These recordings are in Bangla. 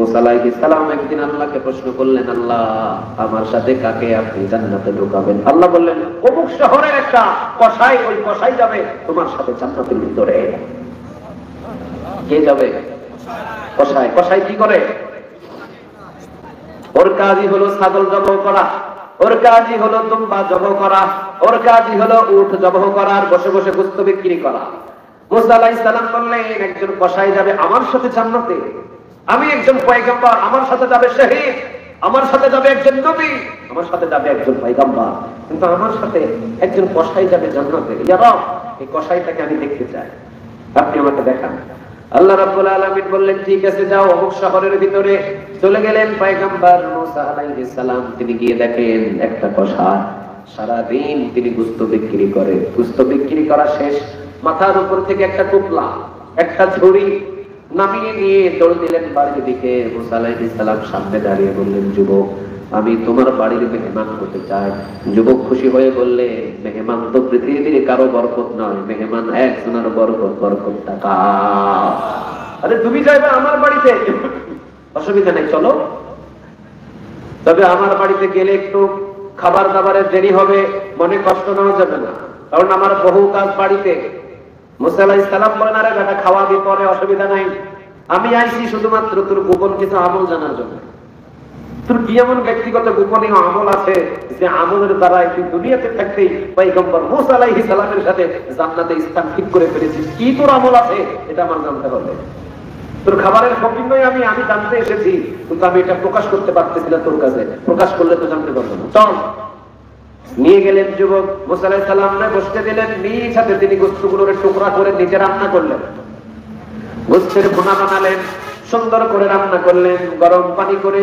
মুসা আলাইহিস সালাম একদিন আল্লাহকে প্রশ্ন করলেন, আল্লাহ আমার সাথে কাকে আপনি জান্নাতে ঢোকাবেন? আল্লাহ বললেন, অমুক শহরের একটা কসাই, ওই কসাই যাবে তোমার সাথে জান্নাতের ভিতরে। কে যাবে? কসাই। কসাই কি করে? ওর কাজই হলো ছাগল জবাই করা, ওর কাজই হলো দুম্বা জবাই করা, ওর কাজই হলো উট জবাই করা আর বসে বসে গোশত বিক্রি করা। মুসা আলাইহিস সালাম বললেন, একজন কসাই যাবে আমার সাথে জান্নাতে, আমি একজন পয়গম্বর, আমার সাথে যাবে শহীদ, আমার সাথে যাবে একজন নবী, আমার সাথে যাবে একজন পয়গম্বর, কিন্তু আমার সাথে একজন কসাই যাবে জান্নাতে। ইয়া রব, এই কসাইটাকে আমি দেখতে চাই, আপনি আমাকে দেখান। আল্লাহ রাব্বুল আলামিন বললেন, ঠিক আছে যাও, অমুক শহরের ভিতরে চলে গেলেন পয়গম্বর মুসা আলাইহিস সালাম। তিনি গিয়ে দেখেন একটা কসাই সারাদিন তিনি গোশত বিক্রি করে, গোশত বিক্রি করা শেষ, মাথার উপর থেকে একটা টুকলা, একটা ঝুড়ি নামিয়ে নিয়ে দৌড় দিলেন বাড়ির দিকে। মুসা আলাইহিস সালাম সামনে দাঁড়িয়ে বললেন, যুবক আমি তোমার বাড়ির মেহমান হতে চাই। যুবক খুশি হয়ে বললে, মেহমান তো পৃথিবীর কারো বরকত নয়, মেহমান একজনের বরকত, বরকত টাকা। আরে তুমি যাইবে আমার বাড়িতে, অসুবিধা নেই, চলো। তবে আমার বাড়িতে গেলে একটু খাবার দাবারের দেরি হবে, মনে কষ্ট নেওয়া যাবে না, কারণ আমার বহু কাজ বাড়িতে। মুসা আলাইহিস সালাম বলেন, আরে বেটা খাওয়াবি পরে, অসুবিধা নাই, আমি আইছি শুধুমাত্র তোর গোপন কিছু আমল জানার জন্য। তোর কি এমন ব্যক্তিগত গোপনীয় আমল আছে যে আমলের দ্বারা তুই দুনিয়াতে থাকতেই পয়গম্বর মুসা আলাইহিস সালামের সাথে জান্নাতে স্থান ঠিক করে ফেলেছিস? কি তোর আমল আছে এটা আমার জানতে হবে। তোর খাবারের শৌখিন নই আমি, আমি জানতে এসেছি, কিন্তু আমি এটা প্রকাশ করতে পারতেছি না তোর কাছে, প্রকাশ করলে তো জানতে পারবো না। চল। নিয়ে গেলেন যুবক, মুসা আলাইহিস সালামকে বসতে দিলেন, নিজ হাতে তিনি গোশতগুলোর টুকরা করে নিজে রান্না করলেন, গোশতের ভুনা বানালেন, সুন্দর করে রান্না করলেন, গরম পানি করে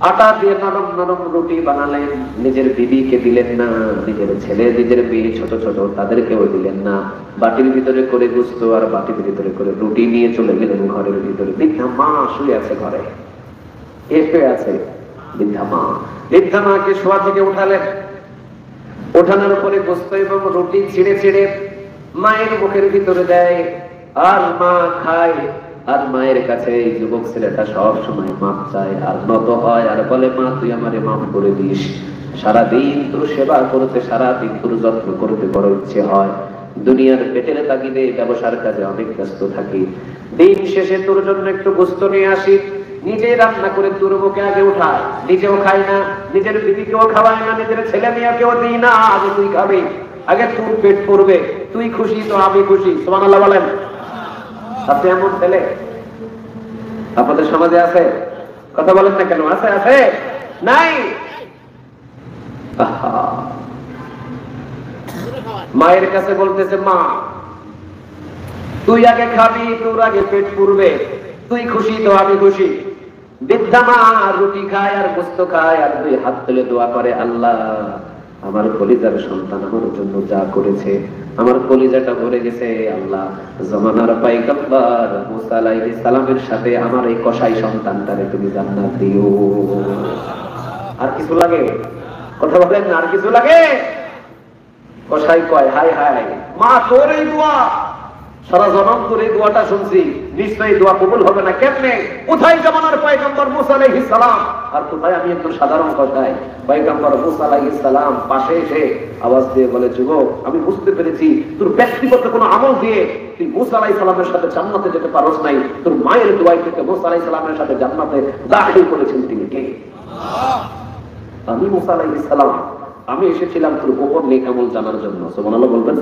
আটা দিয়ে নরম নরম রুটি বানালেন। নিজের বিবিকে দিলেন না, নিজের ছেলে, নিজের মেয়ে ছোট ছোট তাদেরকেও দিলেন না। বাটির ভিতরে করে গোশত আর বাটির ভিতরে করে রুটি নিয়ে চলে গেলেন ঘরের ভিতরে। বৃদ্ধা মা শুয়ে আছে ঘরে, কে শুয়ে আছে? বৃদ্ধা মা। বৃদ্ধা মাকে শোয়া থেকে উঠালেন, ওঠানোর পরে গোশত এবং রুটি ছিঁড়ে ছিঁড়ে মায়ের মুখের ভিতরে দেয়, আর মা খায়। আর মায়ের কাছে এই যুবক ছেলেটা সব সময় মাপ চায় আর নত হয় আর বলে, মা তুই আমারে মাফ করে দিস, সারাদিন তোর সেবা করতে, সারাদিন তোর যত্ন করতে বড় ইচ্ছে হয়, দুনিয়ার পেটের তাগিদে ব্যবসার কাজে অনেক ব্যস্ত থাকি, দিন শেষে তোর জন্য একটু গোশত নিয়ে আসি, নিজে রান্না করে তোর মুখে আগে উঠায়, নিজেও খাই না, নিজের বিবিকেও খাওয়াই না, নিজের ছেলে মেয়েকেও দিই না, আগে তুই খাবি, আগে তোর পেট পড়বে, তুই খুশি তো আমি খুশি। সুবহানাল্লাহ বলেন। আছে এমন ছেলে আপনাদের সমাজে? আছে? কথা বলেন না কেন? আছে? আছে? নাই? মায়ের কাছে বলতেছে, মা তুই আগে খাবি, তোর আগে পেট পুরবে, তুই খুশি তো আমি খুশি। বৃদ্ধা মা রুটি খায় আর গোশত খায় আর দুই হাত তুলে দোয়া করে, আল্লাহ আমার কলিজার সন্তান আমার জন্য যা করেছে, আমার কলিজাটা ভরে গেছে, আল্লাহ জামানার পয়গম্বর মুসা আলাইহিস সালামের সাথে আমার এই কসাই সন্তানটারে তুমি জান্নাত দিও। আর কিছু লাগে? কথা বলেন না, আর কিছু লাগে? কসাই কয়, হাই হাই মা, তোর এই দোয়া, সারা জনম তোর এই দোয়াটা শুনছি, নিশ্চয়ই দোয়া কবুল হবে না। কেমনে? কোথায় জামানার পয়গম্বর মুসা আলাইহিস সালাম আর কোথায় আমি একজন সাধারণ কসাই? পয়গম্বর মুসা আলাইহিস সালাম পাশে এসে আওয়াজ দিয়ে বলে, যুবক আমি বুঝতে পেরেছি তোর ব্যক্তিগত কোনো আমল দিয়ে তুই মুসা আলাইহিস সালামের সাথে জান্নাতে যেতে পারোস নাই, তোর মায়ের দোয়াই থেকে মুসা আলাইহিস সালামের সাথে জান্নাতে দাখিল করেছেন তিনি কে? আমি মুসা আলাইহিস সালাম। আমি এসেছিলাম তোর গোপন নেক আমল জানার জন্য। সুবহানাল্লাহ বলবেন।